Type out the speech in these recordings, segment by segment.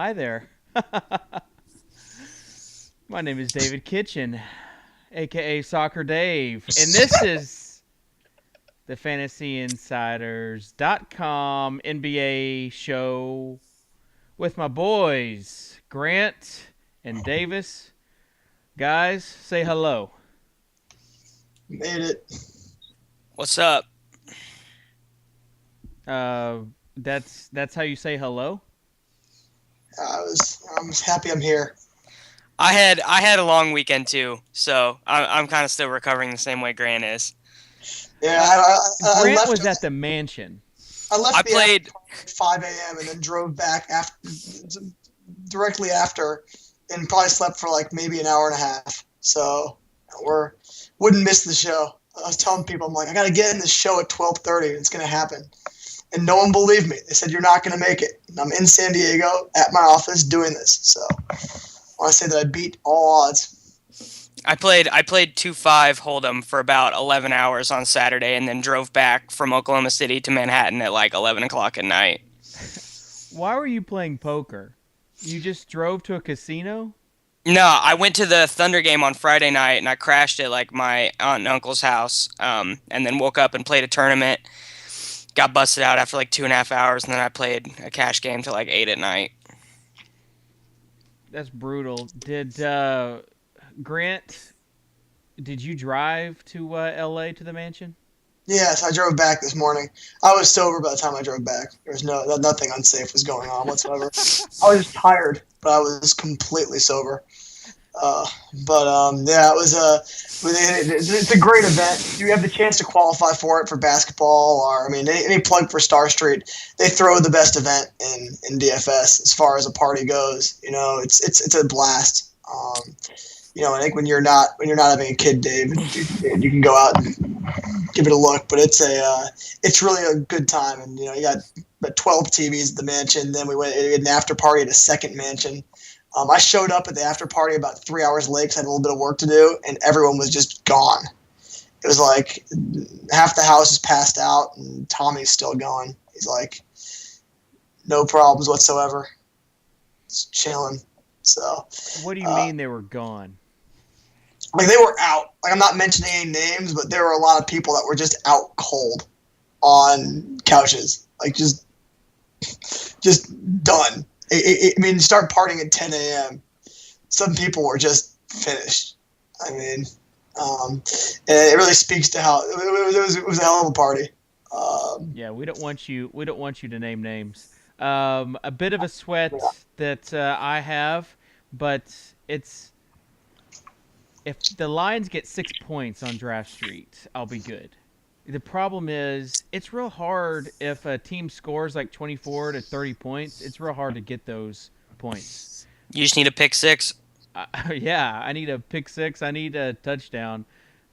Hi there. My name is David Kitchen, aka Soccer Dave, and this is the FantasyInsiders.com NBA show with my boys, Grant and Davis. Guys, say hello. Made it. What's up? That's how you say hello? I'm happy I'm here. I had a long weekend too, so I'm kind of still recovering the same way Grant is. Yeah, I Grant left. was at the mansion. I left I the played. after party at 5 a.m. and then drove back directly after, and probably slept for like maybe an hour and a half. So wouldn't miss the show. I was telling people, I'm like, I gotta get in this show at 12:30. It's gonna happen, and no one believed me. They said you're not gonna make it. And I'm in San Diego at my office doing this. So I want to say that I beat all odds. I played 2-5 Hold'em for about 11 hours on Saturday, and then drove back from Oklahoma City to Manhattan at like 11 o'clock at night. Why were you playing poker? You just drove to a casino? No, I went to the Thunder game on Friday night, and I crashed at like my aunt and uncle's house, and then woke up and played a tournament. Got busted out after like 2.5 hours, and then I played a cash game till like 8 at night. That's brutal. Grant, did you drive to L.A. to the mansion? Yes, I drove back this morning. I was sober by the time I drove back. There was nothing unsafe was going on whatsoever. I was tired, but I was completely sober. Yeah, it was it's a great event. You have the chance to qualify for it for basketball, or any plug for Star Street. They throw the best event in DFS as far as a party goes. It's a blast. I think when you're not having a kid, Dave, you can go out and give it a look. But it's really a good time. And you got about 12 TVs at the mansion. Then we had an after party at a second mansion. I showed up at the after party about 3 hours late because I had a little bit of work to do, and everyone was just gone. It was like half the house is passed out, and Tommy's still going. He's like, no problems whatsoever. Just chilling. So. What do you mean they were gone? Like they were out. Like I'm not mentioning any names, but there were a lot of people that were just out cold on couches. Like just done. Start partying at 10 a.m. Some people were just finished. And it really speaks to how it was a hell of a party. Yeah, we don't want you to name names. A bit of a sweat that I have, but it's if the Lions get 6 points on Draft Street, I'll be good. The problem is it's real hard if a team scores like 24 to 30 points. It's real hard to get those points. You just need a pick six. Yeah, I need a pick six. I need a touchdown,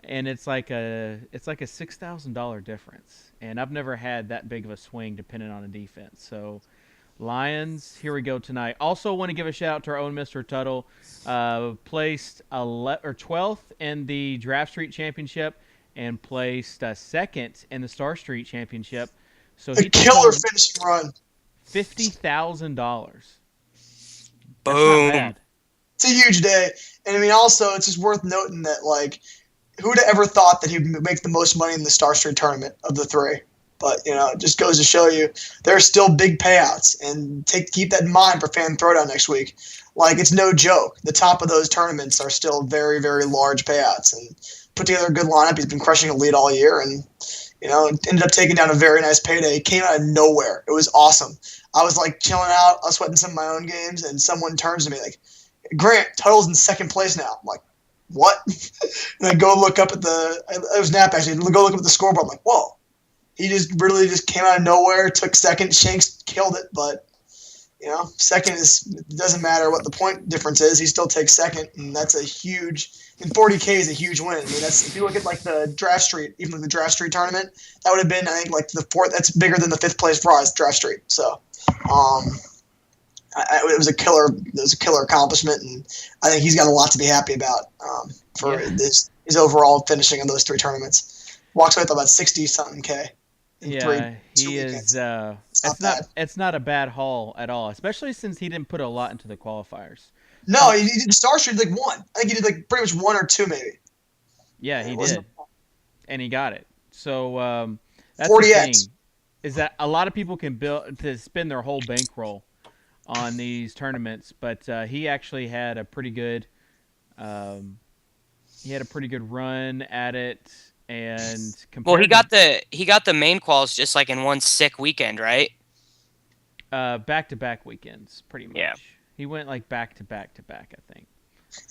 and it's like a $6,000 difference. And I've never had that big of a swing depending on a defense. So, Lions, here we go tonight. Also, want to give a shout out to our own Mr. Tuttle, placed 12th in the Draft Street Championship and placed second in the Star Street Championship. So a killer finishing run. $50,000. Boom. It's a huge day. And also it's just worth noting that who would have ever thought that he'd make the most money in the Star Street tournament of the three? But it just goes to show you there are still big payouts, and keep that in mind for Fan Throwdown next week. It's no joke. The top of those tournaments are still very, very large payouts, and put together a good lineup. He's been crushing a lead all year, and ended up taking down a very nice payday. It came out of nowhere. It was awesome. I was chilling out. I was sweating some of my own games, and someone turns to me like, "Grant, Tuttle's in second place now." I'm like, "What?" And I go look up at it was Nap actually. Go look up at the scoreboard. I'm like, "Whoa." He just really just came out of nowhere, took second. Shanks killed it, but second it doesn't matter what the point difference is. He still takes second, and that's a huge. And 40K is a huge win. That's if you look at the Draft Street, even the Draft Street tournament, that would have been I think the fourth. That's bigger than the fifth place prize, Draft Street. So, it was a killer. It was a killer accomplishment, and I think he's got a lot to be happy about for his overall finishing in those three tournaments. Walks away with about 60-something K. Yeah, he is It's not bad. It's not a bad haul at all, especially since he didn't put a lot into the qualifiers. No, he did Star Street like one. I think he did like pretty much 1 or 2 maybe. Yeah, he did, and he got it. So that's 40x. the thing, is that a lot of people can build to spend their whole bankroll on these tournaments, but he actually had a pretty good run at it. And he got the main quals just like in one sick weekend, right? Back-to-back weekends, pretty much. Yeah. He went like back-to-back, I think.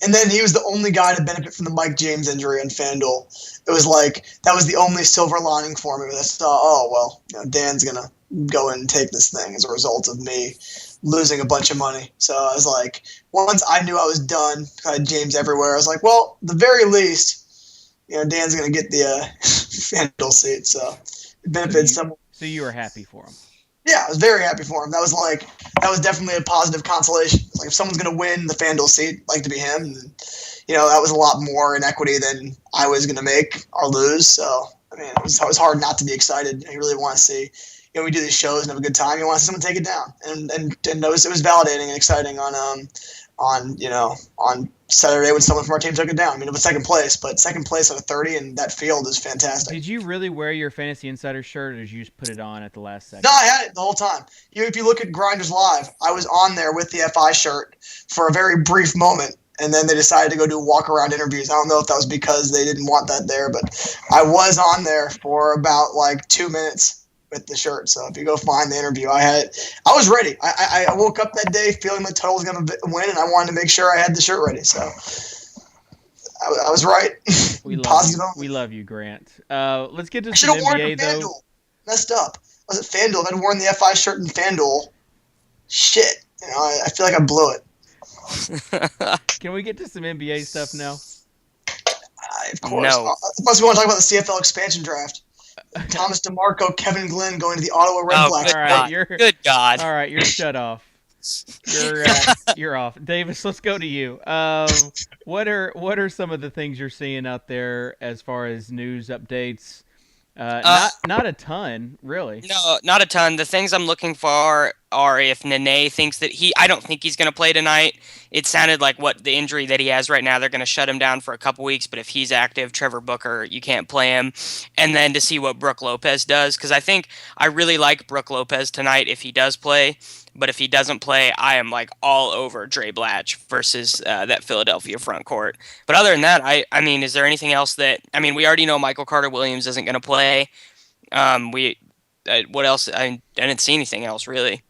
And then he was the only guy to benefit from the Mike James injury on FanDuel. It was like that was the only silver lining for me. I thought, Dan's gonna go and take this thing as a result of me losing a bunch of money. So I was like, once I knew I was done, I had James everywhere. I was like, well, at the very least, Dan's gonna get the FanDuel seat. So it benefits someone. So you were happy for him. Yeah, I was very happy for him. That was definitely a positive consolation. Like if someone's going to win the FanDuel seat, I'd like to be him. And, that was a lot more in equity than I was going to make or lose. So, I mean, it was hard not to be excited. You really want to see, we do these shows and have a good time. You want to see someone take it down. And it was validating and exciting on Saturday when someone from our team took it down. I mean, it was second place out of 30, and that field is fantastic. Did you really wear your Fantasy Insider shirt, or did you just put it on at the last second? No, I had it the whole time. If you look at Grinders Live, I was on there with the FI shirt for a very brief moment, and then they decided to go do walk-around interviews. I don't know if that was because they didn't want that there, but I was on there for about 2 minutes with the shirt. So if you go find the interview, I was ready. I woke up that day feeling the total was going to win, and I wanted to make sure I had the shirt ready. So I was right. We love you, Grant. Let's get to some NBA, though. FanDuel. Messed up. Was it FanDuel? If I'd worn the FI shirt in FanDuel, shit. I feel like I blew it. Can we get to some NBA stuff now? Of course. No. Plus, we want to talk about the CFL expansion draft. Thomas DeMarco, Kevin Glenn going to the Ottawa Red Blacks. All right, good God. All right, you're shut off. You're off. Davis, let's go to you. What are some of the things you're seeing out there as far as news updates? Not a ton, really. No, not a ton. The things I'm looking for are if Nene thinks that I don't think he's going to play tonight. It sounded like the injury that he has right now, they're going to shut him down for a couple weeks, but if he's active, Trevor Booker, you can't play him. And then to see what Brook Lopez does, because I really like Brook Lopez tonight if he does play. But if he doesn't play, I am all over Dre Blatch versus that Philadelphia front court. But other than that, I mean, is there anything else we already know Michael Carter-Williams isn't going to play. What else? I didn't see anything else really.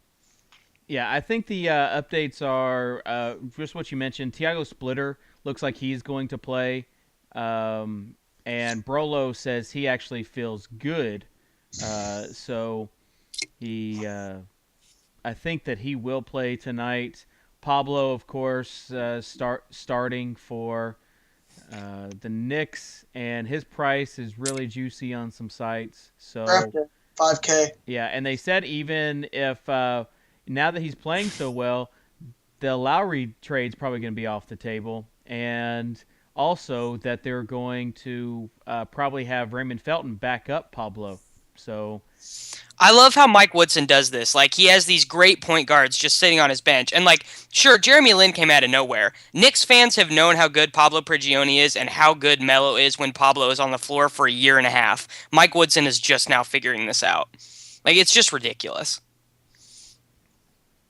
Yeah, I think the updates are just what you mentioned. Tiago Splitter looks like he's going to play. And Brolo says he actually feels good. So he... I think that he will play tonight. Pablo, of course, starting for the Knicks, and his price is really juicy on some sites. So $5K. Yeah, and they said even if now that he's playing so well, the Lowry trade's probably going to be off the table, and also that they're going to probably have Raymond Felton back up Pablo. So I love how Mike Woodson does this. He has these great point guards just sitting on his bench. And, sure, Jeremy Lin came out of nowhere. Knicks fans have known how good Pablo Prigioni is and how good Melo is when Pablo is on the floor for a year and a half. Mike Woodson is just now figuring this out. It's just ridiculous.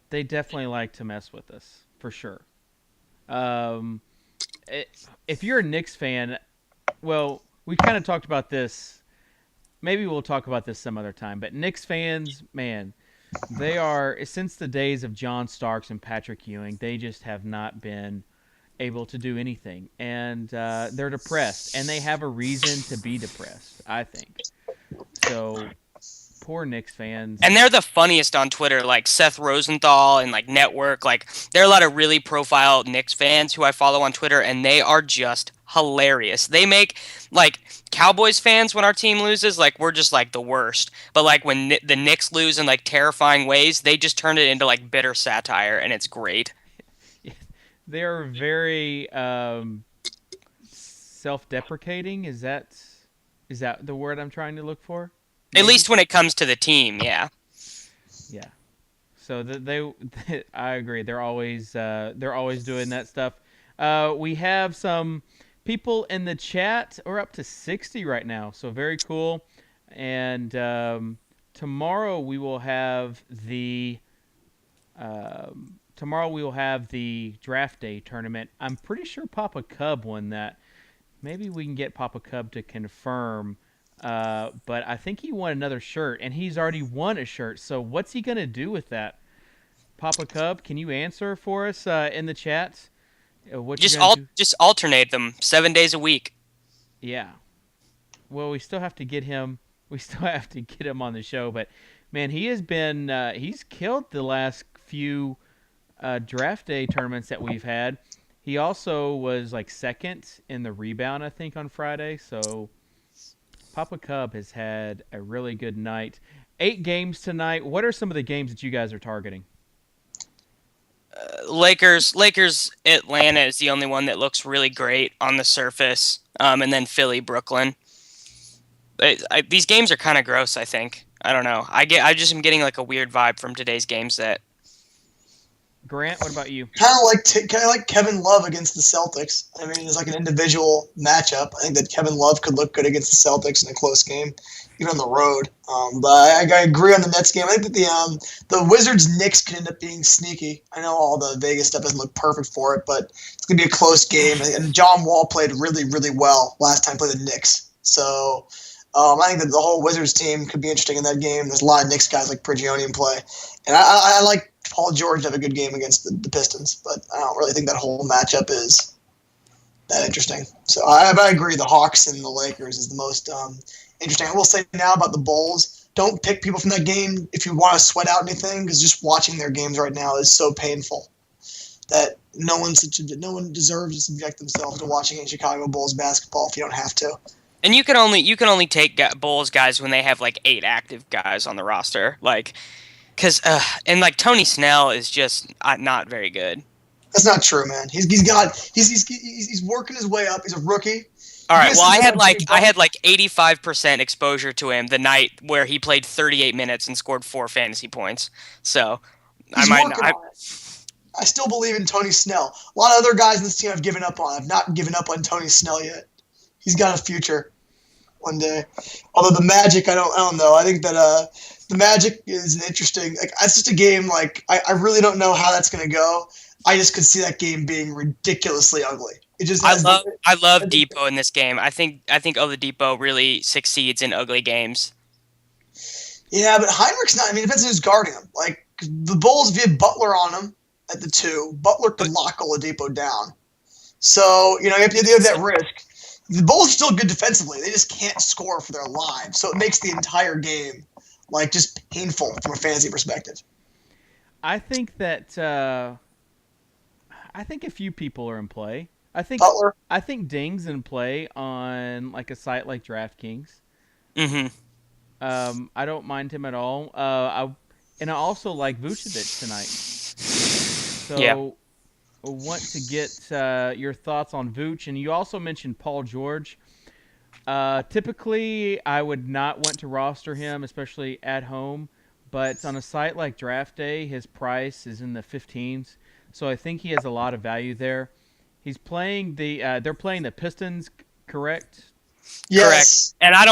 They definitely like to mess with us, for sure. If you're a Knicks fan, well, we kind of talked about this. Maybe we'll talk about this some other time. But Knicks fans, man, they are, since the days of John Starks and Patrick Ewing, they just have not been able to do anything. And they're depressed. And they have a reason to be depressed, I think. So, poor Knicks fans. And they're the funniest on Twitter, Seth Rosenthal and Network. There are a lot of really profile Knicks fans who I follow on Twitter, and they are just hilarious. They make Cowboys fans when our team loses, we're just the worst. But when the Knicks lose in terrifying ways, they just turn it into bitter satire, and it's great. They're very self-deprecating. Is that the word I'm trying to look for? Maybe? At least when it comes to the team, yeah. Yeah. So I agree. They're always doing that stuff. We have some people in the chat. We're up to 60 right now, so very cool. And tomorrow we will have the draft day tournament. I'm pretty sure Papa Cub won that. Maybe we can get Papa Cub to confirm. But I think he won another shirt, and he's already won a shirt. So what's he gonna do with that? Papa Cub, can you answer for us in the chat? What you gonna do? Just alternate them 7 days a week. Yeah. Well, we still have to get him. We still have to get him on the show. But man, he has been he's killed the last few draft day tournaments that we've had. He also was like second in the rebound, I think, on Friday. So Papa Cub has had a really good night. 8 games tonight. What are some of the games that you guys are targeting? Lakers, Atlanta is the only one that looks really great on the surface, and then Philly, Brooklyn. These games are kind of gross. I think. I don't know. I just am getting like a weird vibe from today's game set. Grant, what about you? Kind of like Kevin Love against the Celtics. I mean, it's like an individual matchup. I think that Kevin Love could look good against the Celtics in a close game, even on the road. But I agree on the Nets game. I think that the Wizards Knicks could end up being sneaky. I know all the Vegas stuff doesn't look perfect for it, but it's gonna be a close game. And John Wall played really, really well last time he played the Knicks. So I think that the whole Wizards team could be interesting in that game. There's a lot of Knicks guys like Prigioni in play, and I like Paul George to have a good game against the Pistons, but I don't really think that whole matchup is that interesting. So I agree. The Hawks and the Lakers is the most interesting. I will say now about the Bulls, don't pick people from that game if you want to sweat out anything, because just watching their games right now is so painful that no one deserves to subject themselves to watching Chicago Bulls basketball if you don't have to. And you can only take Bulls guys when they have like 8 active guys on the roster, like. And like Tony Snell is just not very good. That's not true, man. He's working his way up. He's a rookie. All right. Well, I had like 85% exposure to him the night where he played 38 minutes and scored 4 fantasy points. So I still believe in Tony Snell. A lot of other guys in this team I've given up on. I've not given up on Tony Snell yet. He's got a future one day. Although the Magic, I don't know. I think that the Magic is an interesting. Like, it's just a game. Like, I really don't know how that's going to go. I just could see that game being ridiculously ugly. I love Depot in this game. I think Oladipo really succeeds in ugly games. Yeah, but Heinrich's not. I mean, it depends on who's guarding him. Like the Bulls, if you have Butler on him at the 2, Butler could lock Oladipo down. So you have that risk. The Bulls are still good defensively. They just can't score for their lives. So it makes the entire game like just painful from a fantasy perspective. I think that I think a few people are in play. I think Butler. I think Ding's in play on like a site like DraftKings. Mm-hmm. I don't mind him at all. I also like Vucevic tonight. So yeah. I want to get your thoughts on Vooch, and you also mentioned Paul George. Typically, I would not want to roster him, especially at home. But on a site like DraftDay, his price is in the 15s, so I think he has a lot of value there. He's playing they're playing the Pistons, correct? Yes. Correct. And I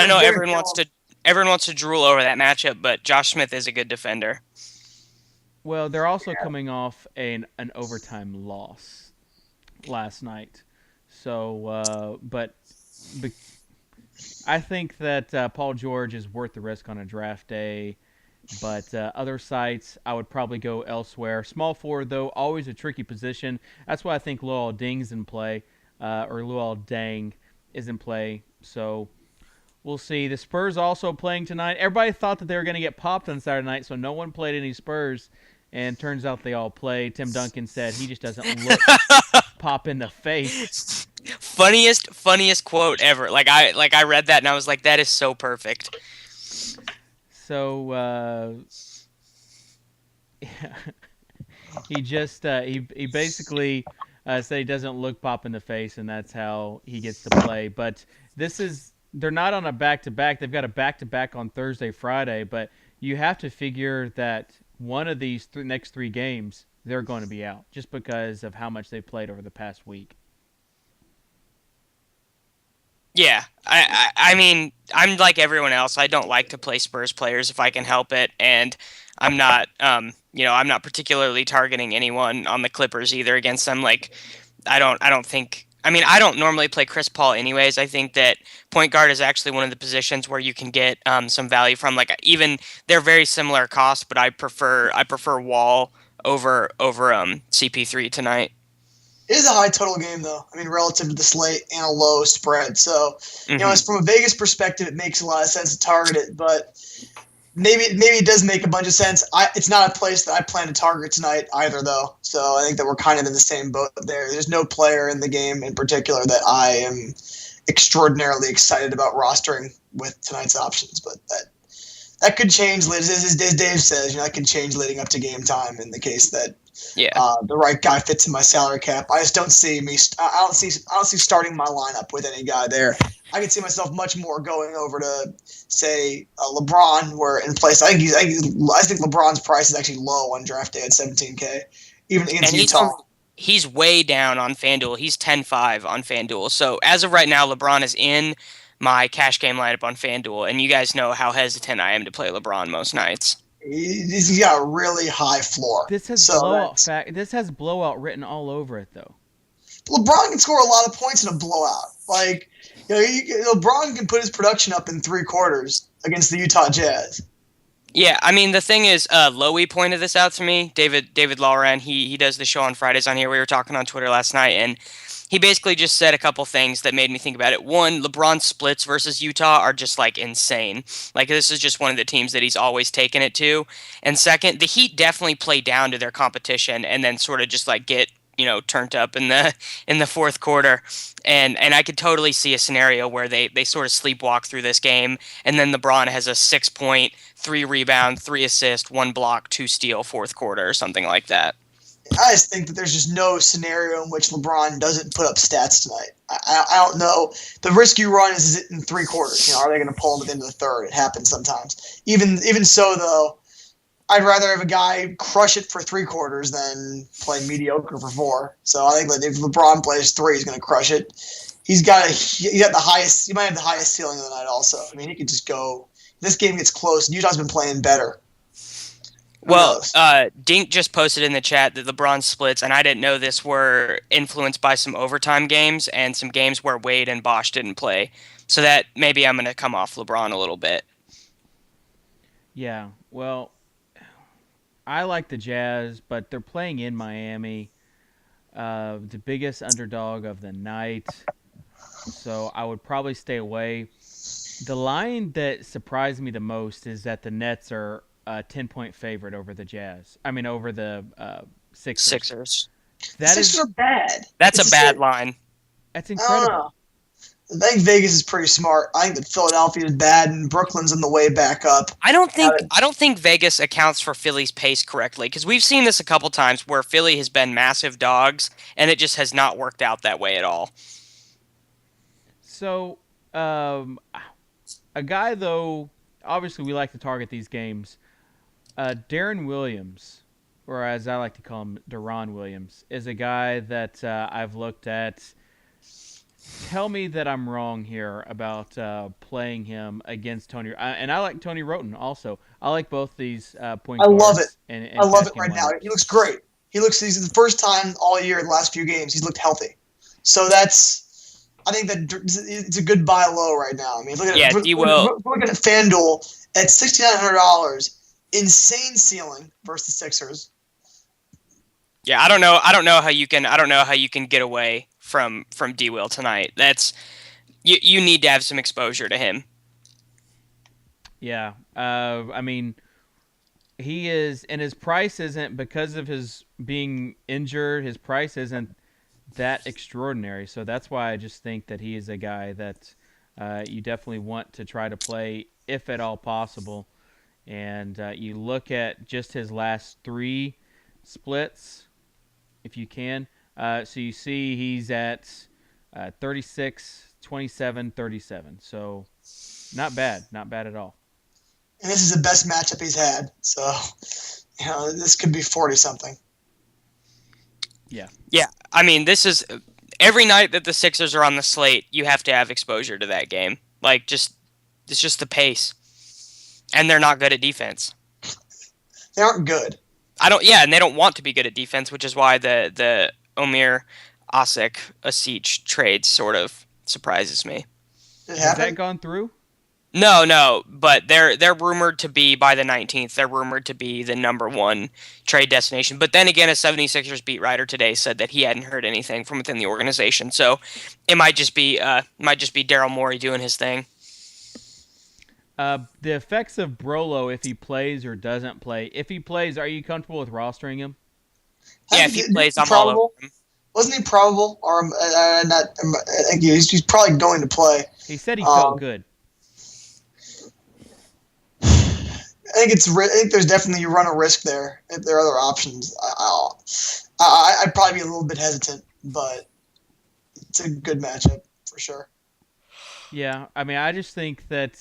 know everyone wants to drool over that matchup, but Josh Smith is a good defender. Well, they're also coming off an overtime loss last night, so but I think that Paul George is worth the risk on a draft day. But other sites, I would probably go elsewhere. Small forward, though, always a tricky position. That's why I think Luol Deng's in play, or Luol Deng is in play. So we'll see. The Spurs also playing tonight. Everybody thought that they were going to get popped on Saturday night, so no one played any Spurs. And turns out they all played. Tim Duncan said he just doesn't look pop in the face. Funniest quote ever. Like I read that and I was like, that is so perfect. So he just he basically said he doesn't look pop in the face, and that's how he gets to play. But they're not on a back-to-back. They've got a back-to-back on Thursday, Friday. But you have to figure that one of these next 3 games they're going to be out just because of how much they played over the past week. Yeah, I mean, I'm like everyone else. I don't like to play Spurs players if I can help it, and I'm not, I'm not particularly targeting anyone on the Clippers either against them. Like, I don't think. I mean, I don't normally play Chris Paul anyways. I think that point guard is actually one of the positions where you can get some value from. Like, even they're very similar cost, but I prefer Wall over CP3 tonight. It is a high total game, though. I mean, relative to the slate and a low spread. So, Hmm. as from a Vegas perspective, it makes a lot of sense to target it. But maybe it does make a bunch of sense. It's not a place that I plan to target tonight either, though. So I think that we're kind of in the same boat there. There's no player in the game in particular that I am extraordinarily excited about rostering with tonight's options. But that could change, as Dave says. That could change leading up to game time in the case that Yeah. the right guy fits in my salary cap. I just don't see me. I don't see starting my lineup with any guy there. I can see myself much more going over to say LeBron, where in place. I think LeBron's price is actually low on draft day at 17K, even against And Utah. he's way down on FanDuel. He's 10-5 on FanDuel. So as of right now, LeBron is in my cash game lineup on FanDuel, and you guys know how hesitant I am to play LeBron most nights. He's got a really high floor. This has So blowout This has blowout written all over it, though. LeBron can score a lot of points in a blowout. Like, LeBron can put his production up in 3 quarters against the Utah Jazz. Yeah, I mean the thing is, Lowy pointed this out to me. David Lawran, he does the show on Fridays on here. We were talking on Twitter last night, and he basically just said a couple things that made me think about it. One, LeBron splits versus Utah are just like insane. Like this is just one of the teams that he's always taken it to. And second, the Heat definitely play down to their competition and then sort of just like get turned up in the fourth quarter. And I could totally see a scenario where they sort of sleepwalk through this game, and then LeBron has a 6 point, 3 rebound, 3 assist, 1 block, 2 steal fourth quarter or something like that. I just think that there's just no scenario in which LeBron doesn't put up stats tonight. I don't know. The risk you run is it in 3 quarters? Are they going to pull him at the end of the third? It happens sometimes. Even so, though, I'd rather have a guy crush it for 3 quarters than play mediocre for 4. So I think that if LeBron plays 3, he's going to crush it. He might have the highest ceiling of the night. Also, I mean, he could just go. This game gets close. Utah's been playing better. Well, Dink just posted in the chat that LeBron splits, and I didn't know this, were influenced by some overtime games and some games where Wade and Bosch didn't play. So that maybe I'm going to come off LeBron a little bit. Yeah, well, I like the Jazz, but they're playing in Miami, the biggest underdog of the night. So I would probably stay away. The line that surprised me the most is that the Nets are a 10-point favorite over the Jazz. I mean, over the Sixers. Sixers. The Sixers are bad. That's a bad line. That's I incredible. don't know. I think Vegas is pretty smart. I think that Philadelphia is bad and Brooklyn's on the way back up. I don't think Vegas accounts for Philly's pace correctly, because we've seen this a couple times where Philly has been massive dogs and it just has not worked out that way at all. So, a guy, though, obviously we like to target these games. Darren Williams, or as I like to call him, Deron Williams, is a guy that I've looked at. Tell me that I'm wrong here about playing him against Tony. And I like Tony Wroten also. I like both these point guards. I love it. And I love it right lineups. now. He looks great. He's the first time all year in the last few games he's looked healthy. So I think that it's a good buy low right now. I mean, looking at FanDuel at $6,900, insane ceiling versus the Sixers. Yeah, I don't know how you can get away from D Will tonight. That's you need to have some exposure to him. Yeah, I mean, he is, and his price isn't, because of his being injured. His price isn't that extraordinary, so that's why I just think that he is a guy that you definitely want to try to play if at all possible. And you look at just his last 3 splits, if you can. So you see he's at 36, 27, 37. So not bad at all. And this is the best matchup he's had. So, this could be 40-something. Yeah. Yeah, I mean, this is every night that the Sixers are on the slate, you have to have exposure to that game. Like, it's just the pace, and they're not good at defense. They aren't good. And they don't want to be good at defense, which is why the Omer Asik trade sort of surprises me. Has that gone through? No, but they're rumored to be by the 19th. They're rumored to be the number one trade destination. But then again, a 76ers beat writer today said that he hadn't heard anything from within the organization. So it might just be Daryl Morey doing his thing. The effects of Brolo if he plays or doesn't play. If he plays, are you comfortable with rostering him? Yeah, if he plays, I'm all over him. Wasn't he probable? Or I think he's probably going to play. He said he felt good. I think there's definitely, you run a risk there. If there are other options, I'd probably be a little bit hesitant, but it's a good matchup for sure. Yeah, I mean, I just think that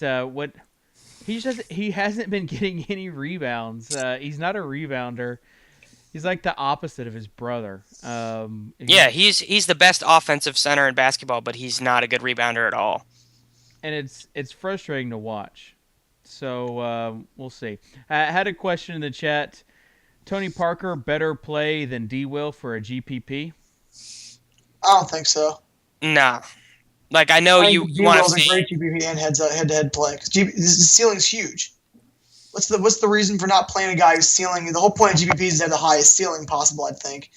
he hasn't been getting any rebounds. He's not a rebounder. He's like the opposite of his brother. He's the best offensive center in basketball, but he's not a good rebounder at all. And it's frustrating to watch. So we'll see. I had a question in the chat. Tony Parker better play than D. Will for a GPP? I don't think so. Nah. Like, I know you want to see... a great GPP and head-to-head play. Because the ceiling's huge. What's the reason for not playing a guy who's ceiling? The whole point of GPP is to have the highest ceiling possible, I think.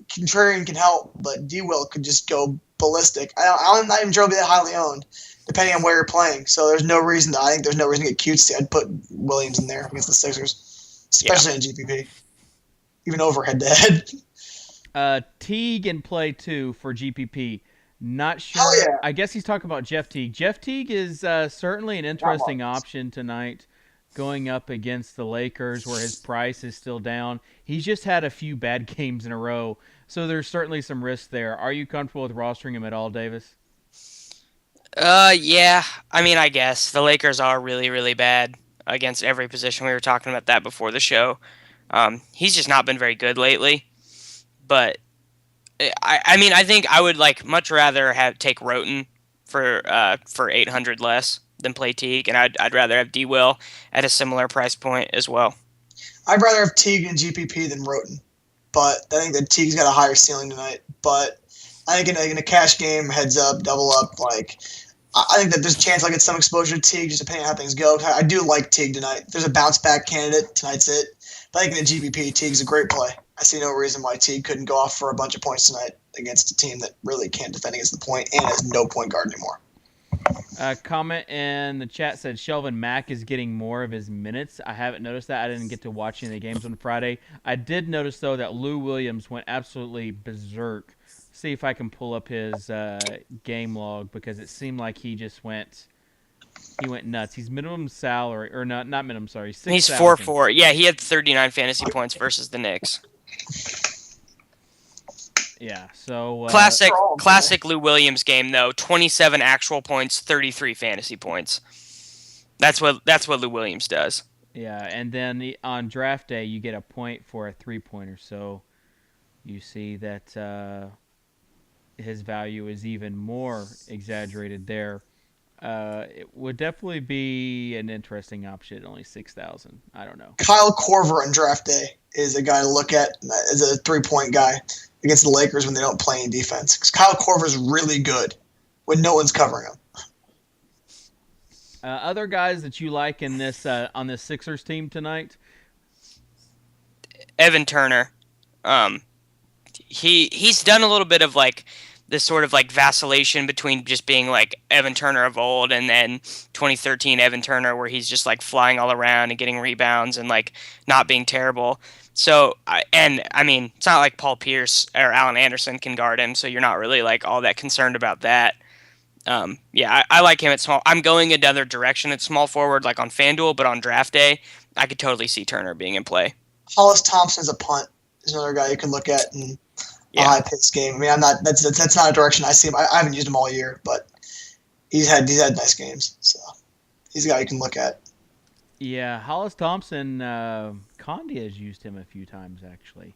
Contrarian can help, but D. Will could just go ballistic. I'm not even sure he'll be that highly owned, depending on where you're playing. So there's no reason to get cutesy. I'd put Williams in there against the Sixers, especially in GPP, even over head-to-head. Teague in play too for GPP. Not sure. Oh, yeah. I guess he's talking about Jeff Teague. Jeff Teague is certainly an interesting option tonight, going up against the Lakers where his price is still down. He's just had a few bad games in a row, so there's certainly some risk there. Are you comfortable with rostering him at all, Davis? Yeah. I mean, I guess. The Lakers are really, really bad against every position. We were talking about that before the show. He's just not been very good lately. But, I mean, I think I would much rather take Wroten for 800 less than play Teague, and I'd rather have D. Will at a similar price point as well. I'd rather have Teague in GPP than Wroten, but I think that Teague's got a higher ceiling tonight. But I think in a cash game, heads up, double up, I think that there's a chance I'll get some exposure to Teague, just depending on how things go. I do like Teague tonight. There's a bounce back candidate. Tonight's it. But I think in the GPP, Teague's a great play. I see no reason why Teague couldn't go off for a bunch of points tonight against a team that really can't defend against the point and has no point guard anymore. Comment in the chat said Shelvin Mack is getting more of his minutes. I haven't noticed that. I didn't get to watch any of the games on Friday. I did notice, though, that Lou Williams went absolutely berserk. See if I can pull up his game log, because it seemed like he went nuts. He's minimum salary, or not minimum, sorry. He's 4-4. Yeah, he had 39 fantasy points versus the Knicks. Yeah, so classic Lou Williams game though. 27 actual points, 33 fantasy points. That's what Lou Williams does. Yeah, and then on draft day you get a point for a 3-pointer. So you see that his value is even more exaggerated there. It would definitely be an interesting option at only 6,000. I don't know. Kyle Korver on draft day is a guy to look at as a 3-point guy against the Lakers when they don't play any defense. Because Kyle Korver is really good when no one's covering him. Other guys that you like in this on this Sixers team tonight? Evan Turner. He's done a little bit of this sort of vacillation between just being Evan Turner of old and then 2013 Evan Turner, where he's just flying all around and getting rebounds and not being terrible. So, I mean, it's not like Paul Pierce or Allen Anderson can guard him, so you're not really all that concerned about that. I like him at small. I'm going another direction at small forward, on FanDuel, but on draft day, I could totally see Turner being in play. Hollis Thompson's a punt. Is another guy you can look at in a high-paced game. I mean, that's not a direction I see him. I haven't used him all year, but he's had nice games, so he's a guy you can look at. Yeah, Hollis Thompson, Conde has used him a few times actually.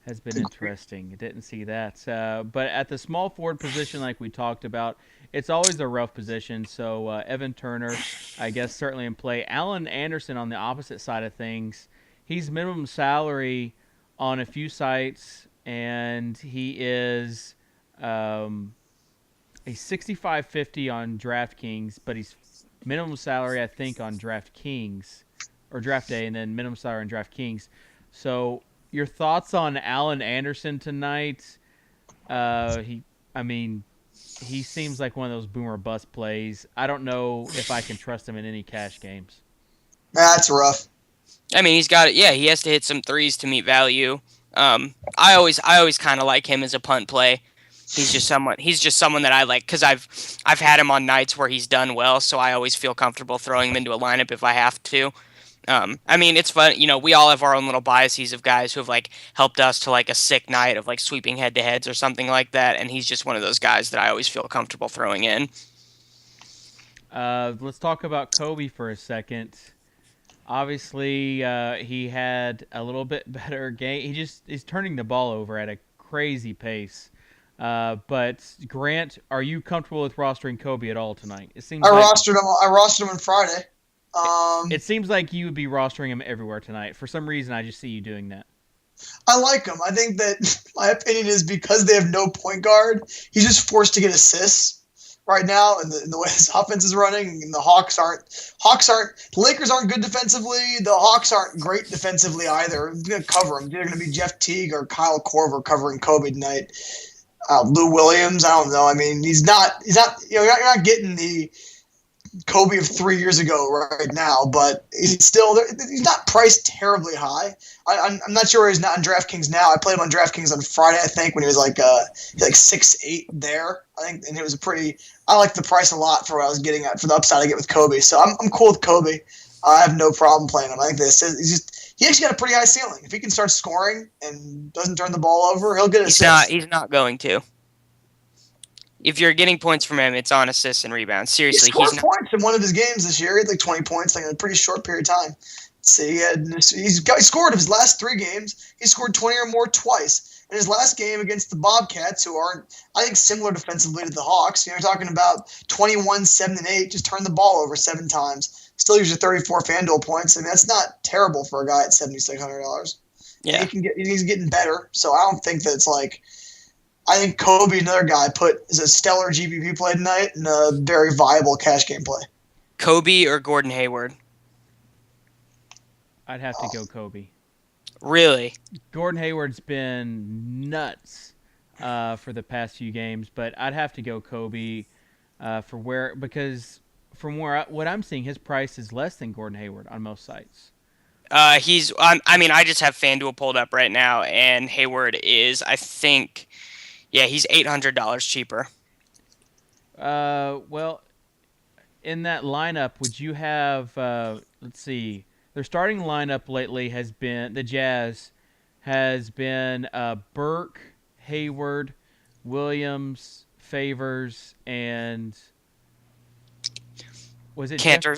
Has been interesting. Didn't see that. But at the small forward position, like we talked about, it's always a rough position. So Evan Turner, I guess, certainly in play. Alan Anderson on the opposite side of things, he's minimum salary on a few sites, and he is a 65.50 on DraftKings, but he's minimum salary I think on DraftKings or DraftDay, and then minimum salary on DraftKings. So your thoughts on Alan Anderson tonight? I mean, he seems like one of those boomer bust plays. I don't know if I can trust him in any cash games. That's rough. I mean, he's got it. Yeah, he has to hit some threes to meet value. I always kind of like him as a punt play. He's just someone that I like because I've had him on nights where he's done well, so I always feel comfortable throwing him into a lineup if I have to. I mean, it's fun. We all have our own little biases of guys who have like helped us to like a sick night of like sweeping head to heads or something like that, and he's just one of those guys that I always feel comfortable throwing in. Let's talk about Kobe for a second. Obviously, he had a little bit better game. He's turning the ball over at a crazy pace. But Grant, are you comfortable with rostering Kobe at all tonight? It seems I rostered him on Friday. It seems like you would be rostering him everywhere tonight. For some reason, I just see you doing that. I like him. I think that my opinion is because they have no point guard, he's just forced to get assists right now, and the way his offense is running. And the the Lakers aren't good defensively. The Hawks aren't great defensively either. He's going to cover him. They're going to be Jeff Teague or Kyle Korver covering Kobe tonight. Lou Williams, I don't know. I mean, he's not. You're not getting the Kobe of 3 years ago right now, but he's not priced terribly high. I'm not sure he's not on DraftKings now. I played him on DraftKings on Friday, I think, when he was like 6'8" there. I think, and it was I like the price a lot for what I was getting at for the upside I get with Kobe. So I'm cool with Kobe. I have no problem playing him. I think he actually got a pretty high ceiling. If he can start scoring and doesn't turn the ball over, he'll get assists. He's not going to. If you're getting points from him, it's on assists and rebounds. Seriously, he scored points in one of his games this year. He had like 20 points in a pretty short period of time. See, he scored his last 3 games. He scored 20 or more twice. In his last game against the Bobcats, who aren't, I think, similar defensively to the Hawks, you're talking about 21, 7, and 8, just turned the ball over 7 times. Still uses 34 FanDuel points. I mean, that's not terrible for a guy at $7,600. Yeah, he's getting better. So I don't think that it's like. I think Kobe, another guy, is a stellar GPP play tonight and a very viable cash game play. Kobe or Gordon Hayward? I'd have to go Kobe. Really? Gordon Hayward's been nuts for the past few games, but I'd have to go Kobe because from what I'm seeing, his price is less than Gordon Hayward on most sites. I just have FanDuel pulled up right now, and Hayward is, I think. Yeah, he's $800 cheaper. Well, in that lineup, would you have? Let's see. Their starting lineup lately has been the Jazz has been Burke, Hayward, Williams, Favors, and was it Cantor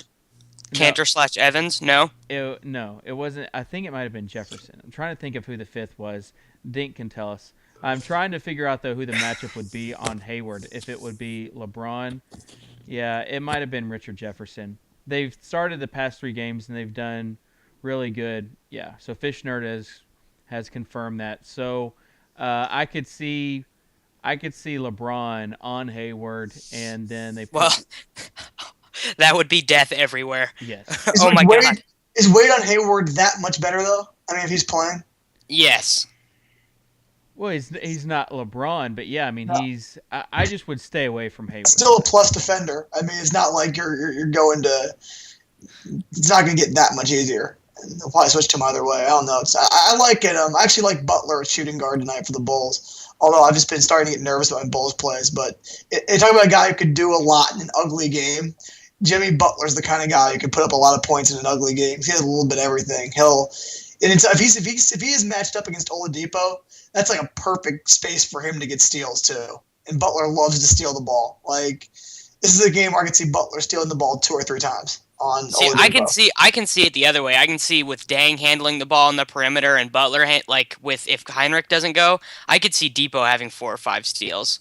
/ Evans? No, it wasn't. I think it might have been Jefferson. I'm trying to think of who the fifth was. Dink can tell us. I'm trying to figure out, though, who the matchup would be on Hayward. If it would be LeBron. Yeah, it might have been Richard Jefferson. They've started the past 3 games, and they've done really good. Yeah, so Fish Nerd has confirmed that. So I could see LeBron on Hayward, and then they put... that would be death everywhere. Yes. Oh, my God. Is Wade on Hayward that much better, though? I mean, if he's playing? Yes. Well, he's not LeBron, but yeah, I mean, he's. I just would stay away from Hayward. Still a plus defender. I mean, it's not like you're going to. It's not going to get that much easier. And they'll probably switch to him either way. I don't know. I like it. I actually like Butler at shooting guard tonight for the Bulls. Although I've just been starting to get nervous about Bulls plays, but talking about a guy who could do a lot in an ugly game. Jimmy Butler's the kind of guy who can put up a lot of points in an ugly game. He has a little bit of everything. If he is matched up against Oladipo, that's like a perfect space for him to get steals too. And Butler loves to steal the ball. Like, this is a game where I could see Butler stealing the ball 2 or 3 times on See, Oladipo. I can see it the other way. I can see with Dang handling the ball on the perimeter and Butler like with if Heinrich doesn't go, I could see Depot having 4 or 5 steals.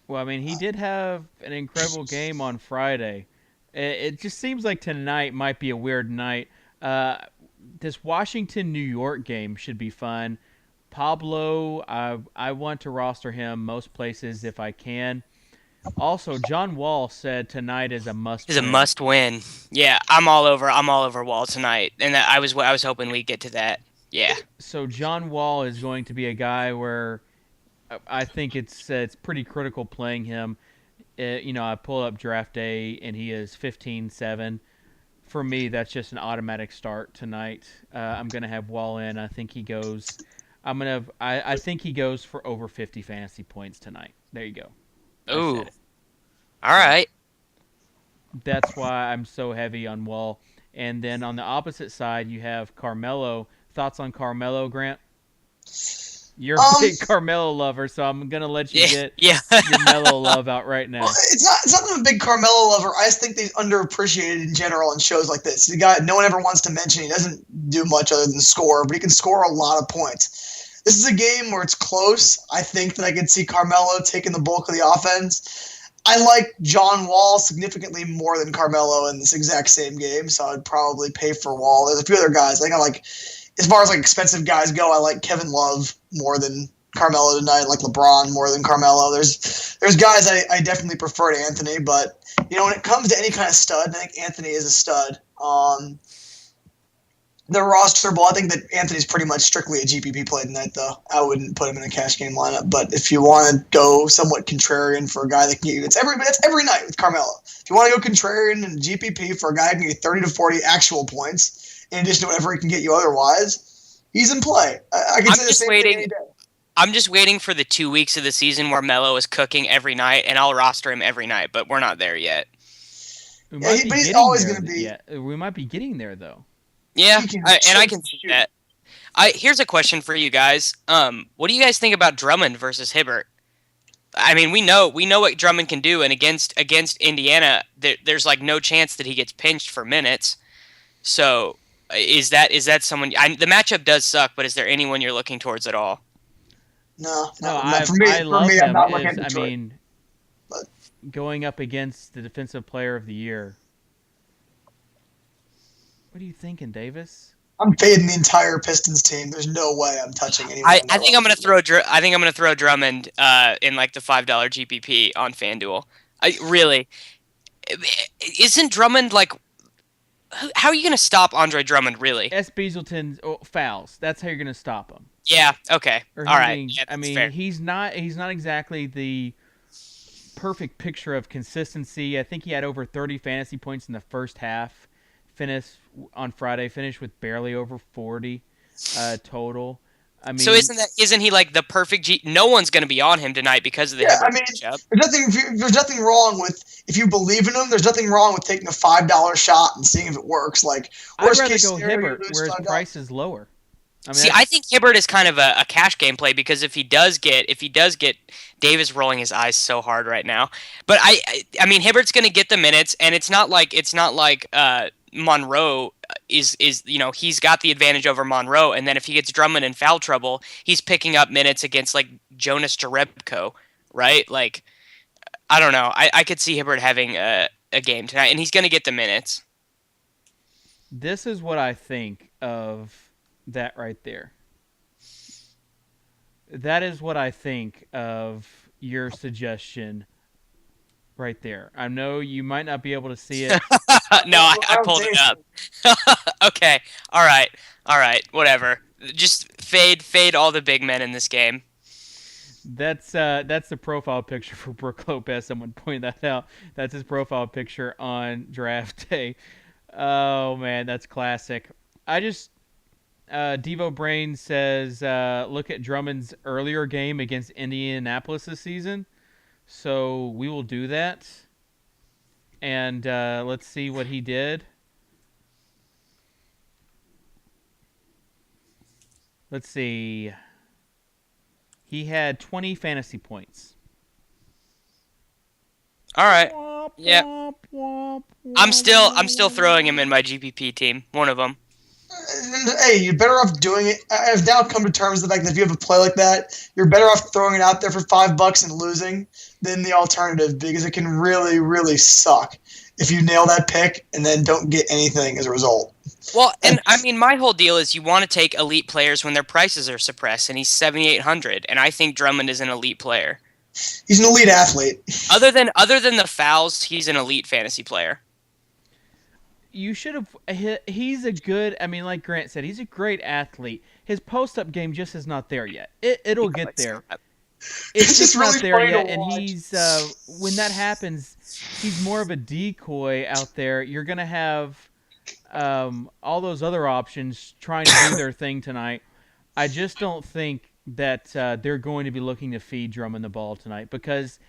Well, I mean, he did have an incredible game on Friday. It just seems like tonight might be a weird night. Uh, this Washington New York game should be fun. Pablo, I want to roster him most places if I can. Also, John Wall said tonight is a must Is a win. must win. Yeah, I'm all over Wall tonight, and I was hoping we'd get to that. Yeah. So John Wall is going to be a guy where I think it's pretty critical playing him. I pull up DraftDay and he is 15-7. For me, that's just an automatic start tonight. I'm gonna have Wall in. I think he goes. I think he goes for over 50 fantasy points tonight. There you go. I Ooh. said it. All So right. that's why I'm so heavy on Wall. And then on the opposite side, you have Carmelo. Thoughts on Carmelo, Grant? You're a Um, big Carmelo lover, so I'm gonna let you Yeah. get Yeah. your Melo love out right now. well, it's not that I'm a big Carmelo lover. I just think that he's underappreciated in general in shows like this. The guy no one ever wants to mention. He doesn't do much other than score, but he can score a lot of points. This is a game where it's close. I think that I could see Carmelo taking the bulk of the offense. I like John Wall significantly more than Carmelo in this exact same game, so I'd probably pay for Wall. There's a few other guys. I think I like, as far as like expensive guys go, I like Kevin Love more than Carmelo tonight, like LeBron more than Carmelo. There's guys I definitely prefer to Anthony, but when it comes to any kind of stud, I think Anthony is a stud. The rosterable, I think that Anthony's pretty much strictly a GPP play tonight, though. I wouldn't put him in a cash game lineup. But if you want to go somewhat contrarian for a guy that can get you, it's every night with Carmelo. If you want to go contrarian and GPP for a guy who can get 30 to 40 actual points, in addition to whatever he can get you otherwise, he's in play. I can say the same thing any day. I'm just waiting for the 2 weeks of the season where Melo is cooking every night, and I'll roster him every night. But we're not there yet. But he's always going to be. Yeah, we might be getting there though. Yeah, I can see that. Here's a question for you guys. What do you guys think about Drummond versus Hibbert? I mean, we know what Drummond can do, and against Indiana, there's like no chance that he gets pinched for minutes. So, is that someone? The matchup does suck, but is there anyone you're looking towards at all? No. I love him. I'm not looking at Detroit. I mean, going up against the Defensive Player of the Year. What are you thinking, Davis? I'm fading the entire Pistons team. There's no way I'm touching anyone. I think I'm gonna throw Drummond in like the $5 GPP on FanDuel. Really isn't Drummond like? How are you gonna stop Andre Drummond? Really? S. Beaselton's fouls. That's how you're gonna stop him. Yeah. Okay. All right. Yeah, I mean, fair. he's not exactly the perfect picture of consistency. I think he had over 30 fantasy points in the first half. Finished with barely over 40 total. I mean, so isn't he like the perfect No one's going to be on him tonight because of the matchup. There's nothing wrong with, if you believe in him, there's nothing wrong with taking a $5 shot and seeing if it works. Like, worst I'd rather case go scenario, Hibbert where his price is lower. I think Hibbert is kind of a cash game play because if he does get Davis rolling his eyes so hard right now, but I mean Hibbert's going to get the minutes, and it's not like Monroe is he's got the advantage over Monroe, and then if he gets Drummond in foul trouble, he's picking up minutes against like Jonas Jerebko, right? Like I don't know, I could see Hibbert having a game tonight, and he's going to get the minutes. This is what I think of that right there. That is what I think of your suggestion right there. I know you might not be able to see it. No, I pulled it up. Okay. All right. Whatever. Just fade all the big men in this game. That's the profile picture for Brook Lopez. Someone pointed that out. That's his profile picture on DraftDay. Oh man, that's classic. Devo Brain says, look at Drummond's earlier game against Indianapolis this season. So we will do that. And let's see what he did. Let's see. He had 20 fantasy points. All right. Womp, Yeah. womp, womp, I'm womp, still womp, I'm still womp, throwing him womp. in my GPP team. One of them. Hey, you're better off doing it. I've now come to terms with the fact that if you have a play like that, you're better off throwing it out there for $5 and losing than the alternative, because it can really, really suck if you nail that pick and then don't get anything as a result. Well, and I mean, my whole deal is you want to take elite players when their prices are suppressed, and he's 7,800, and I think Drummond is an elite player. He's an elite athlete. Other than the fouls, he's an elite fantasy player. You should have. He's a good. I mean, like Grant said, he's a great athlete. His post-up game just is not there yet. It'll get there. It's just really not there funny yet, to and watch. he's when that happens, he's more of a decoy out there. You're gonna have all those other options trying to do their thing tonight. I just don't think that they're going to be looking to feed Drummond the ball tonight, because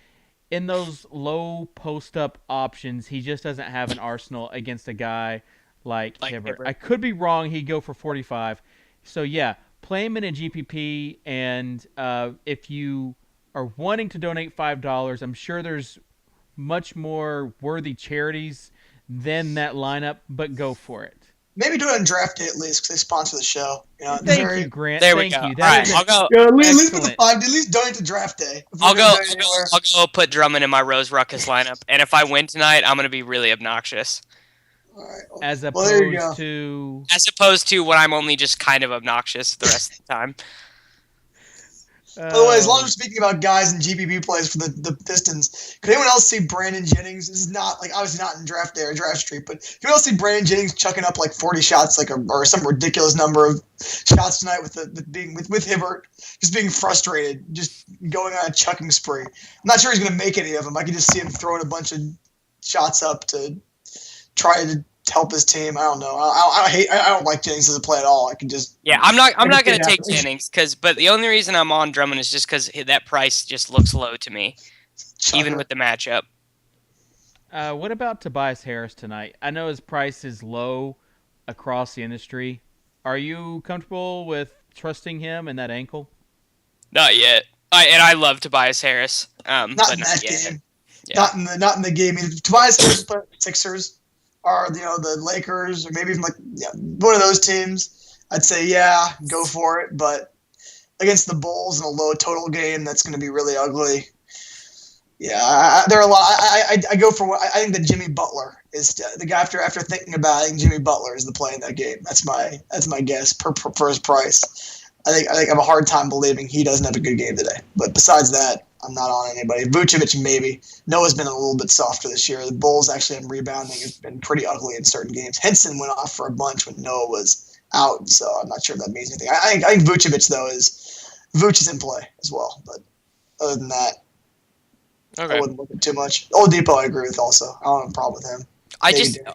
in those low post-up options, he just doesn't have an arsenal against a guy like Hibbert. I could be wrong. He'd go for 45. So, yeah, play him in a GPP, and if you are wanting to donate $5, I'm sure there's much more worthy charities than that lineup, but go for it. Maybe do it on DraftDay at least, because they sponsor the show. You know, Thank you, Grant. There we Thank go. you. All right, I'll go. Yeah, at least put the Excellent. $5. At least donate to DraftDay. I'll go put Drummond in my Rose Ruckus lineup, and if I win tonight, I'm gonna be really obnoxious. All right. As there you go. opposed to... As opposed to when I'm only just kind of obnoxious the rest of the time. By the way, as long as we're speaking about guys and GPP plays for the Pistons, could anyone else see Brandon Jennings? This is not, like, obviously not in Draft Day or Draft Street, but could anyone else see Brandon Jennings chucking up like 40 shots, or some ridiculous number of shots tonight with Hibbert, just being frustrated, just going on a chucking spree? I'm not sure he's going to make any of them. I can just see him throwing a bunch of shots up to try to help his team. I don't know. I don't like Jennings as a play at all. I can just I'm not going to take happen. Jennings but the only reason I'm on Drummond is just because that price just looks low to me, even with the matchup. What about Tobias Harris tonight? I know his price is low across the industry. Are you comfortable with trusting him and that ankle? Not yet. I love Tobias Harris. not in but that yet. game. Yeah. Not in the game. I mean, Tobias Harris played the Sixers, or the Lakers, or maybe even one of those teams, I'd say go for it. But against the Bulls in a low total game, that's going to be really ugly. Yeah, there are a lot. I go for what I think that Jimmy Butler is the guy. After thinking about it, I think Jimmy Butler is the play in that game. That's my guess for his price. I think I have a hard time believing he doesn't have a good game today. But besides that, I'm not on anybody. Vucevic maybe. Noah's been a little bit softer this year. The Bulls actually have rebounding has been pretty ugly in certain games. Henson went off for a bunch when Noah was out, so I'm not sure if that means anything. I think Vucevic though is in play as well. But other than that, Okay. I wouldn't look at too much. Oladipo, I agree with also. I don't have a problem with him.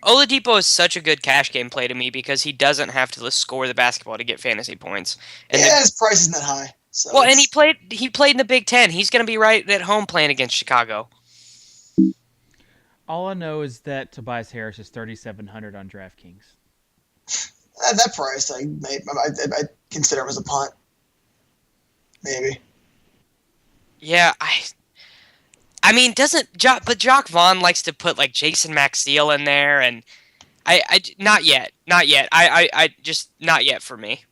Oladipo is such a good cash game play to me because he doesn't have to score the basketball to get fantasy points. And his price isn't that high. So well, and he played in the Big Ten. He's going to be right at home playing against Chicago. All I know is that Tobias Harris is 3,700 on DraftKings. At that price, I consider him as a punt. Maybe. Yeah, I mean, but Jock Vaughn likes to put like Jason Maxiell in there, and I not yet. I just not yet for me.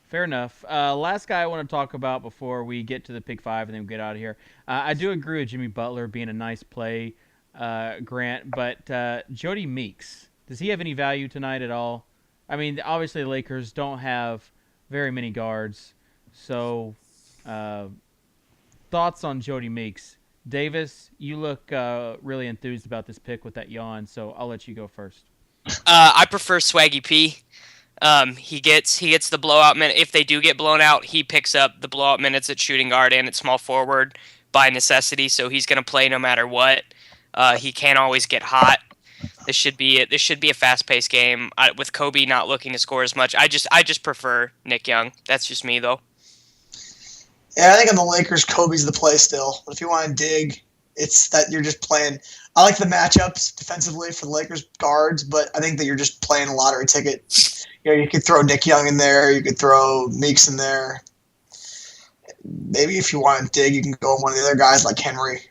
Fair enough. Last guy I want to talk about before we get to the pick five and then we get out of here. I do agree with Jimmy Butler being a nice play, Grant, but Jodie Meeks, does he have any value tonight at all? I mean, obviously the Lakers don't have very many guards, so thoughts on Jodie Meeks? Davis, you look really enthused about this pick with that yawn, so I'll let you go first. I prefer Swaggy P. He gets the blowout minute. If they do get blown out, he picks up the blowout minutes at shooting guard and at small forward by necessity. So he's going to play no matter what. He can't always get hot. This should be a fast-paced game with Kobe not looking to score as much. I just prefer Nick Young. That's just me though. Yeah, I think on the Lakers, Kobe's the play still. But if you want to dig, it's that you're just playing. I like the matchups defensively for the Lakers guards, but I think that you're just playing a lottery ticket. You could throw Nick Young in there. You could throw Meeks in there. Maybe if you want to dig, you can go one of the other guys like Henry.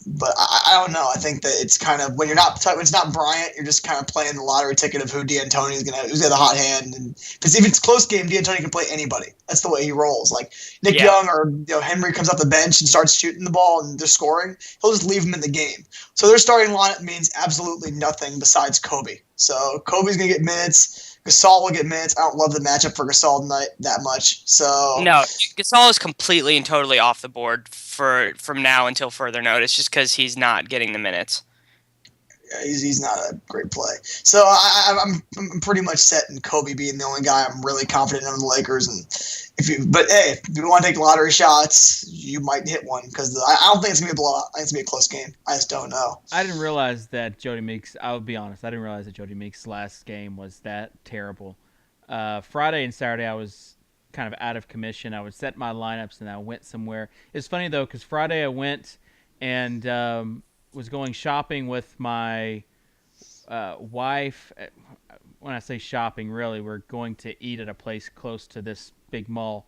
But I don't know. I think that it's kind of when it's not Bryant, you're just kind of playing the lottery ticket of who who's got the hot hand. And if it's a close game, D'Antoni can play anybody. That's the way he rolls. Like Nick Young or Henry comes off the bench and starts shooting the ball and they're scoring, he'll just leave him in the game. So their starting lineup means absolutely nothing besides Kobe. So Kobe's gonna get minutes. Gasol will get minutes. I don't love the matchup for Gasol tonight that much. So no, Gasol is completely and totally off the board from now until further notice, just because he's not getting the minutes. Yeah, he's not a great play. So I'm pretty much set in Kobe being the only guy I'm really confident in the Lakers. And if you want to take lottery shots, you might hit one because I don't think it's gonna be a blowout. I think it's gonna be a close game. I just don't know. I didn't realize that Jodie Meeks. I would be honest. I didn't realize that Jodie Meeks' last game was that terrible. Friday and Saturday, I was kind of out of commission. I would set my lineups and I went somewhere. It's funny though because Friday I went and was going shopping with my wife. When I say shopping, really, we're going to eat at a place close to this big mall.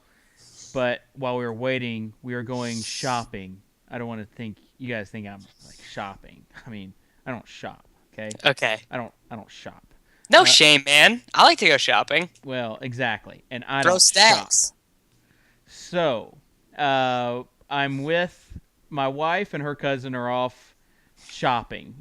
But while we were waiting, we were going shopping. I don't want to think you guys think I'm like shopping. I mean, I don't shop. Okay. Okay. I don't shop. No shame, man. I like to go shopping. Well, exactly, and I Throw don't stacks. shop. So, I'm with my wife and her cousin are off shopping.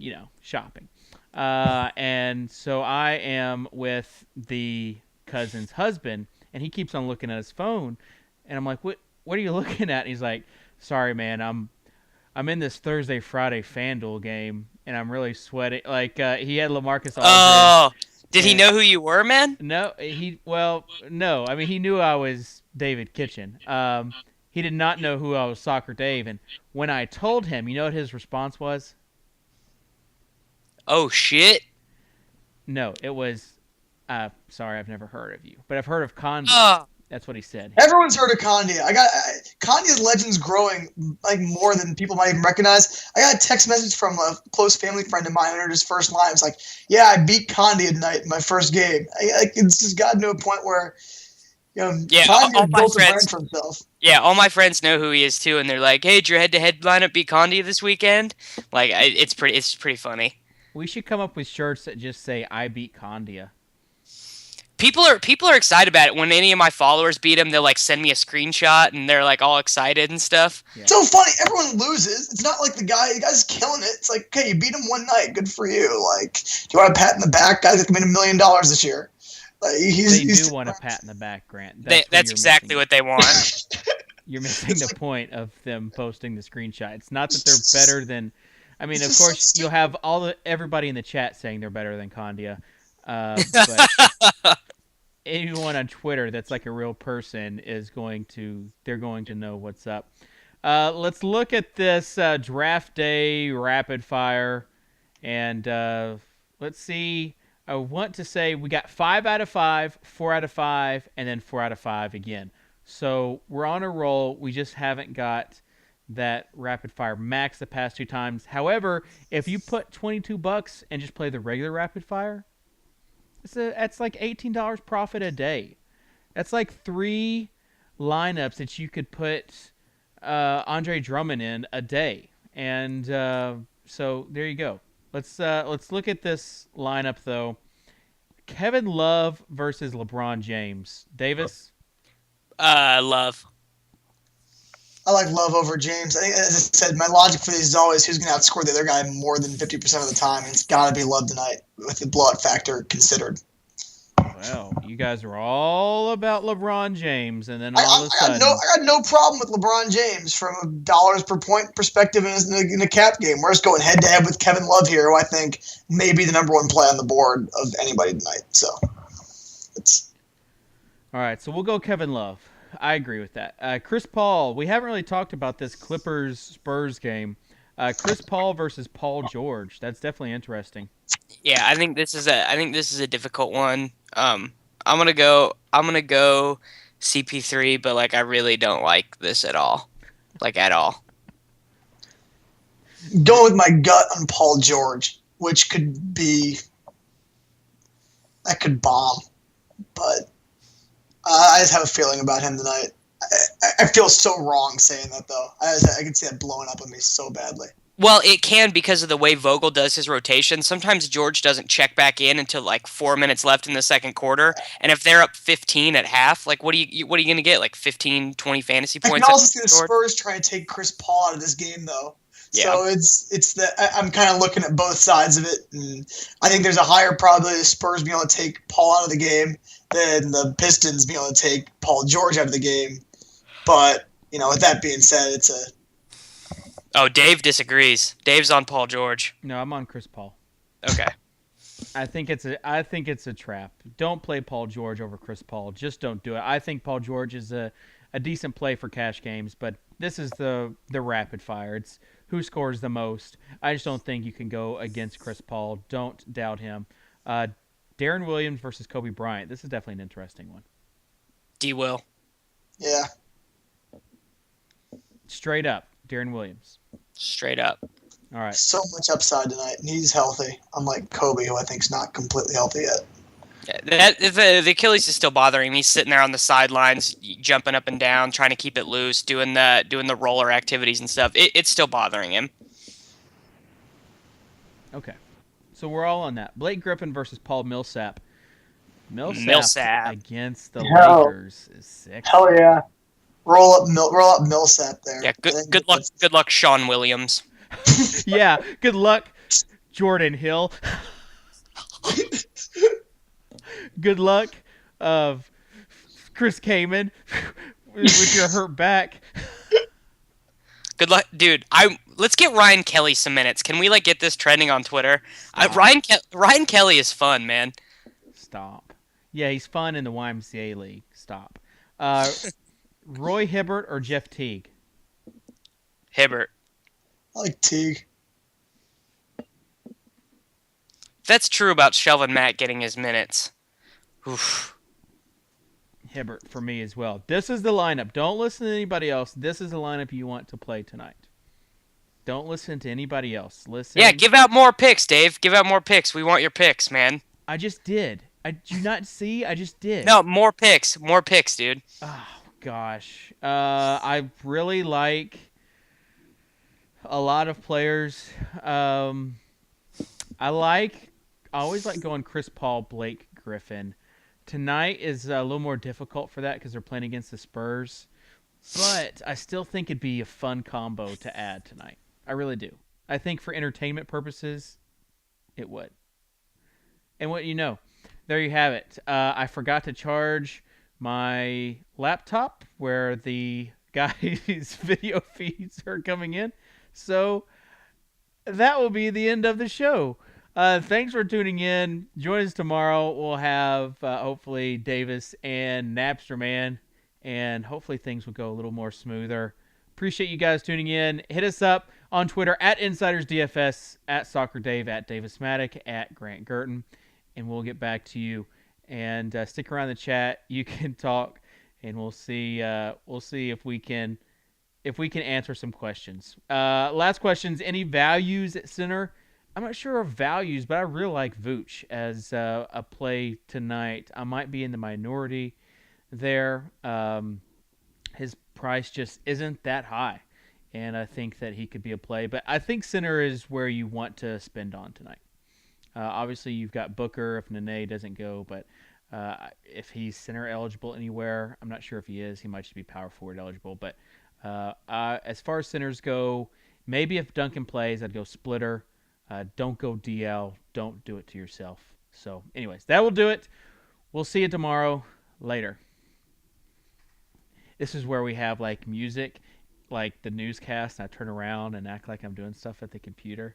And so I am with the cousin's husband, and he keeps on looking at his phone, and I'm like, "What are you looking at?" And he's like, "Sorry, man, I'm in this Thursday Friday FanDuel game, and I'm really sweating." Like he had LaMarcus Aldridge. Oh, did he know who you were, man? No, no. I mean, he knew I was David Kitchen. He did not know who I was, Soccer Dave. And when I told him, you know what his response was? Oh shit. No, it was, sorry, I've never heard of you, but I've heard of Conde. That's what he said. Everyone's heard of Conde. Conde's legend's growing like more than people might even recognize. I got a text message from a close family friend of mine under his first line. It's like, yeah, I beat Conde at night in my first game. It's just gotten to a point where, Conde built a brand for himself. Yeah, all my friends know who he is too, and they're like, "Hey, did your head-to-head lineup beat Conde this weekend?" Like, it's pretty funny. We should come up with shirts that just say "I beat Conde." People are excited about it. When any of my followers beat him, they'll like send me a screenshot and they're like all excited and stuff. Yeah. So funny. Everyone loses. It's not like the guy's killing it. It's like, okay, you beat him one night. Good for you. Like, do you want a pat in the back? Guys that made $1 million this year. Like, they do want a pat in the back, Grant. That's exactly what they want. You're missing the point of them posting the screenshot. It's not that they're better than. I mean, of course, you'll have everybody in the chat saying they're better than Conde. But anyone on Twitter that's like a real person they're going to know what's up. Let's look at this draft day rapid fire, and let's see. I want to say we got 5 out of 5, 4 out of 5, and then 4 out of 5 again. So we're on a roll. We just haven't got that rapid fire max the past 2 times. However, if you put $22 and just play the regular rapid fire, that's like $18 profit a day. That's like 3 lineups that you could put Andre Drummond in a day. And so there you go. Let's look at this lineup though. Kevin Love versus LeBron James. Davis? Love. I like Love over James. I think, as I said, my logic for these is always who's going to outscore the other guy more than 50% of the time. And it's got to be Love tonight with the blowout factor considered. Well, you guys are all about LeBron James, and then all of a sudden... I got no problem with LeBron James from a dollars per point perspective in a cap game. We're just going head-to-head with Kevin Love here, who I think may be the number 1 play on the board of anybody tonight. So, all right, so we'll go Kevin Love. I agree with that. Chris Paul, we haven't really talked about this Clippers-Spurs game. Chris Paul versus Paul George. That's definitely interesting. Yeah, I think this is a difficult one. I'm gonna go CP3, but like I really don't like this at all. Like at all. Going with my gut on Paul George, which could bomb, but I just have a feeling about him tonight. I feel so wrong saying that though. I can see that blowing up on me so badly. Well, it can because of the way Vogel does his rotation. Sometimes George doesn't check back in until like 4 minutes left in the second quarter. And if they're up 15 at half, like what are you going to get? Like 15, 20 fantasy I can points out also of see the George? Spurs trying to take Chris Paul out of this game, though. Yeah. So I'm kind of looking at both sides of it, and I think there's a higher probability of Spurs being able to take Paul out of the game than the Pistons being able to take Paul George out of the game. But with that being said, it's a Oh, Dave disagrees. Dave's on Paul George. No, I'm on Chris Paul. Okay. I think it's a trap. Don't play Paul George over Chris Paul. Just don't do it. I think Paul George is a decent play for cash games, but this is the rapid fire. It's who scores the most. I just don't think you can go against Chris Paul. Don't doubt him. Darren Williams versus Kobe Bryant. This is definitely an interesting one. D. Will. yeah. Straight up, Darren Williams. Straight up. All right. So much upside tonight, and he's healthy. Unlike Kobe, who I think's not completely healthy yet. The Achilles is still bothering him. He's sitting there on the sidelines, jumping up and down, trying to keep it loose, doing the roller activities and stuff. It's still bothering him. Okay. So we're all on that. Blake Griffin versus Paul Millsap. Millsap against the Lakers is sick. Hell yeah. Roll up Millsap there. Yeah, good luck, Sean Williams. Yeah, good luck, Jordan Hill. Good luck, Chris Kaman, with your hurt back. Good luck, dude. Let's get Ryan Kelly some minutes. Can we get this trending on Twitter? Ryan Kelly is fun, man. Stop. Yeah, he's fun in the YMCA league. Stop. Roy Hibbert or Jeff Teague? Hibbert. I like Teague. That's true about Shelvin Mack getting his minutes. Oof. Hibbert for me as well. This is the lineup. Don't listen to anybody else. This is the lineup you want to play tonight. Don't listen to anybody else. Listen. Yeah, give out more picks, Dave. Give out more picks. We want your picks, man. I just did. Did you not see? I just did. No, more picks. More picks, dude. Oh, gosh. I really like a lot of players. I always like going Chris Paul, Blake Griffin. Tonight is a little more difficult for that because they're playing against the Spurs. But I still think it'd be a fun combo to add tonight. I really do. I think for entertainment purposes, it would. And there you have it. I forgot to charge my laptop where the guys' video feeds are coming in. So that will be the end of the show. Thanks for tuning in. Join us tomorrow. We'll have hopefully Davis and Napster Man, and hopefully things will go a little more smoother. Appreciate you guys tuning in. Hit us up on Twitter at InsidersDFS, at SoccerDave, at DavisMattic, at Grant Girton, and we'll get back to you. And stick around the chat. You can talk, and we'll see. We'll see if we can answer some questions. Last questions. Any values at center? I'm not sure of values, but I really like Vooch as a play tonight. I might be in the minority there. His price just isn't that high, and I think that he could be a play. But I think center is where you want to spend on tonight. Obviously, you've got Booker if Nene doesn't go, but if he's center eligible anywhere, I'm not sure if he is. He might just be power forward eligible. But as far as centers go, maybe if Duncan plays, I'd go Splitter. Don't go DL. Don't do it to yourself. So, anyways, that will do it. We'll see you tomorrow. Later. This is where we have music, like the newscast, and I turn around and act like I'm doing stuff at the computer.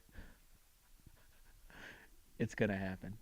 It's going to happen.